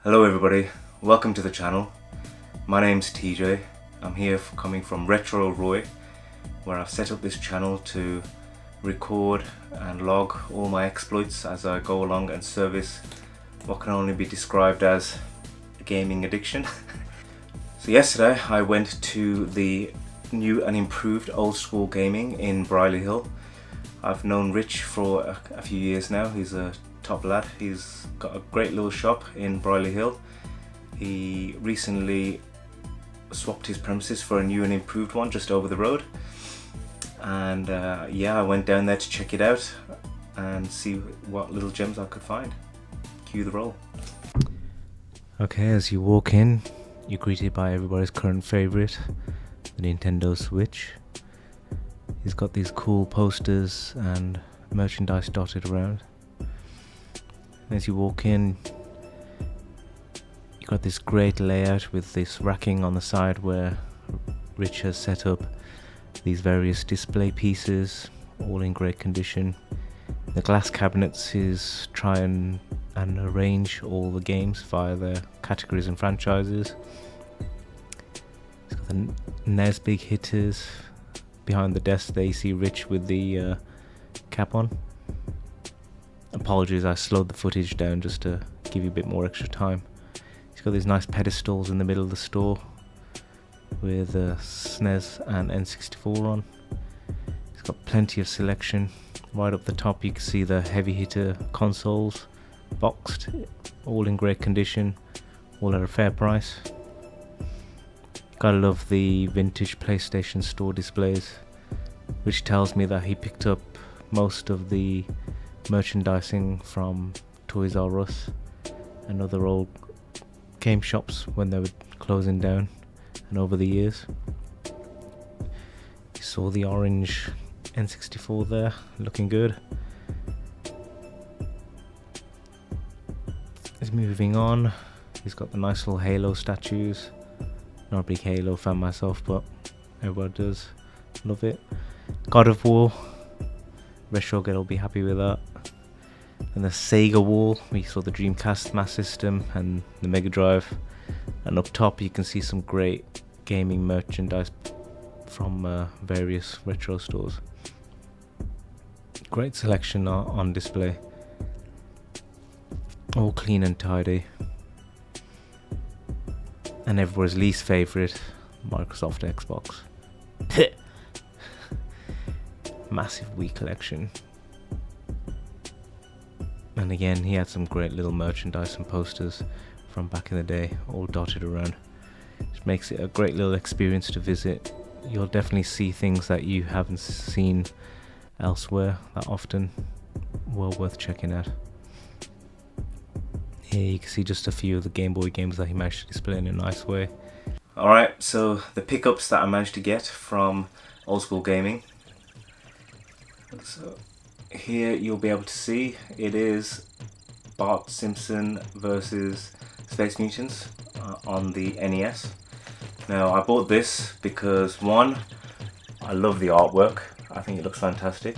Hello everybody, welcome to the channel. My name's TJ. I'm here coming from Retro Roy, where I've set up this channel to record and log all my exploits as I go along and service what can only be described as gaming addiction. So yesterday I went to the new and improved Old School Gaming in Brierley Hill. I've known Rich for a few years now. He's a top lad. He's got a great little shop in Brierley Hill. He recently swapped his premises for a new and improved one just over the road, and yeah, I went down there to check it out and see what little gems I could find. Cue the roll. Okay, as you walk in, you're greeted by everybody's current favourite, the Nintendo Switch. He's got these cool posters and merchandise dotted around. As you walk in, you've got this great layout with this racking on the side where Rich has set up these various display pieces, all in great condition. The glass cabinets is try and arrange all the games via their categories and franchises. He's got the NES big hitters. Behind the desk there you see Rich with the cap on. Apologies, I slowed the footage down just to give you a bit more extra time. He's got these nice pedestals in the middle of the store with SNES and N64 on. He's got plenty of selection. Right up the top you can see the heavy hitter consoles, boxed, all in great condition, all at a fair price. Gotta love the vintage PlayStation Store displays, which tells me that he picked up most of the merchandising from Toys R Us and other old game shops when they were closing down, and over the years. You saw the orange N64 there, looking good. He's moving on. He's got the nice little Halo statues. Not a big Halo fan myself, but everyone does. Love it. God of War. Retro Get will be happy with that. And the Sega wall, we saw the Dreamcast Master System and the Mega Drive. And up top you can see some great gaming merchandise from various retro stores. Great selection on display. All clean and tidy. And everyone's least favourite, Microsoft Xbox. Massive Wii collection. And again, he had some great little merchandise and posters from back in the day, all dotted around. Which makes it a great little experience to visit. You'll definitely see things that you haven't seen elsewhere that often. Well worth checking out. Here you can see just a few of the Game Boy games that he managed to display in a nice way. Alright, so the pickups that I managed to get from Old School Gaming. So here you'll be able to see it is Bart Simpson versus Space Mutants on the NES. Now I bought this because one, I love the artwork. I think it looks fantastic.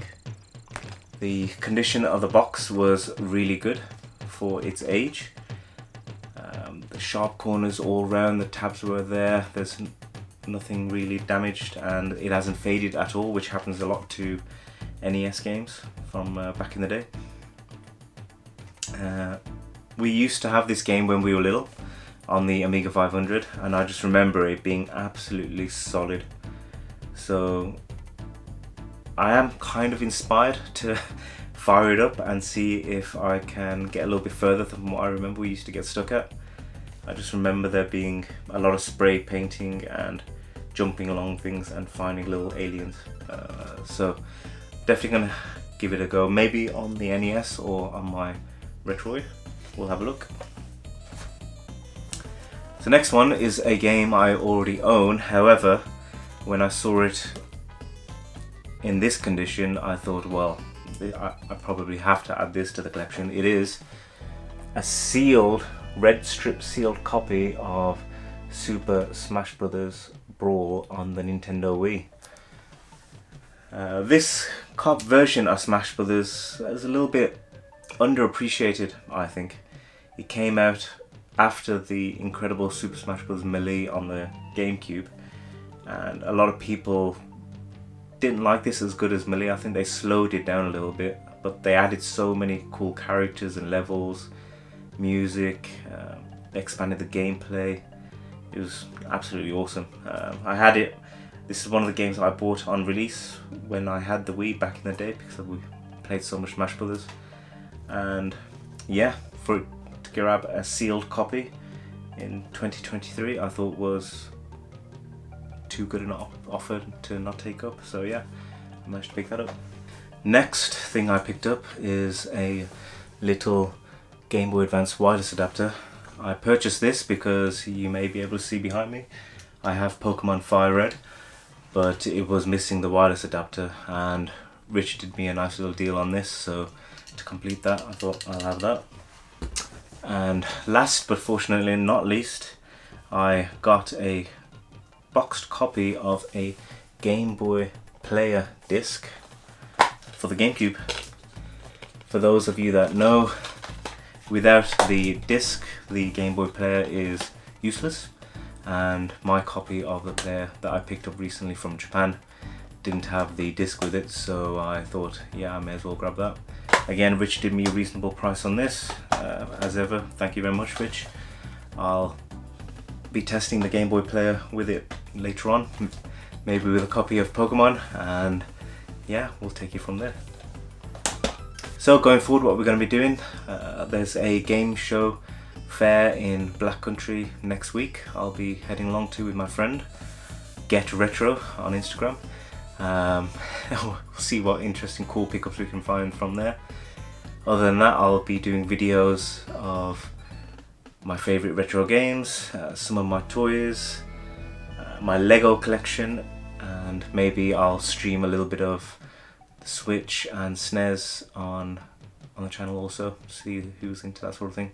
The condition of the box was really good for its age. The sharp corners all round, the tabs were there, there's nothing really damaged, and it hasn't faded at all, which happens a lot to NES games from back in the day. We used to have this game when we were little on the Amiga 500, and I just remember it being absolutely solid. So I am kind of inspired to fire it up and see if I can get a little bit further than what I remember we used to get stuck at. I just remember there being a lot of spray painting and jumping along things and finding little aliens. So definitely gonna give it a go, maybe on the NES or on my Retroid. We'll have a look. The next one is a game I already own. However, when I saw it in this condition, I thought, well, I probably have to add this to the collection. It is a sealed, red strip sealed copy of Super Smash Bros. Brawl on the Nintendo Wii. This co-op version of Smash Bros. Is a little bit underappreciated, I think. It came out after the incredible Super Smash Bros. Melee on the GameCube, and a lot of people didn't like this as good as Melee. I think they slowed it down a little bit, but they added so many cool characters and levels, music, they expanded the gameplay. It was absolutely awesome. I had it. This is one of the games I bought on release when I had the Wii back in the day, because we played so much Smash Brothers. And yeah, for it to grab a sealed copy in 2023, I thought was too good an offer to not take up. So yeah, I managed to pick that up. Next thing I picked up is a little Game Boy Advance wireless adapter. I purchased this because you may be able to see behind me, I have Pokemon Fire Red, but it was missing the wireless adapter, and Rich did me a nice little deal on this, so to complete that I thought I'll have that. And last but fortunately not least, I got a boxed copy of a Game Boy Player disc for the GameCube. For those of you that know, without the disc, the Game Boy Player is useless, and my copy of the player that I picked up recently from Japan didn't have the disc with it, so I thought, yeah, I may as well grab that. Again, Rich did me a reasonable price on this, as ever. Thank you very much, Rich. I'll be testing the Game Boy Player with it later on, maybe with a copy of Pokemon, and yeah, we'll take it from there. So going forward, what we're going to be doing, there's a game show fair in Black Country next week. I'll be heading along to with my friend Get Retro on Instagram. We'll see what interesting cool pickups we can find from there. Other than that, I'll be doing videos of my favourite retro games, some of my toys, my Lego collection, and maybe I'll stream a little bit of the Switch and SNES on the channel also, see who's into that sort of thing.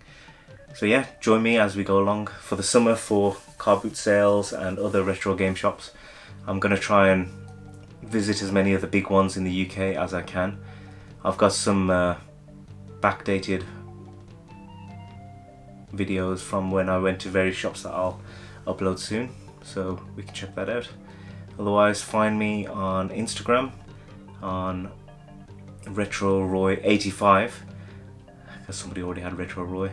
So yeah, join me as we go along for the summer for car boot sales and other retro game shops. I'm going to try and visit as many of the big ones in the UK as I can. I've got some backdated videos from when I went to various shops that I'll upload soon, so we can check that out. Otherwise, find me on Instagram on RetroRoy85, because somebody already had RetroRoy,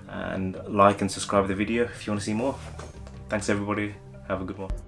and like and subscribe to the video if you want to see more. Thanks everybody, have a good one.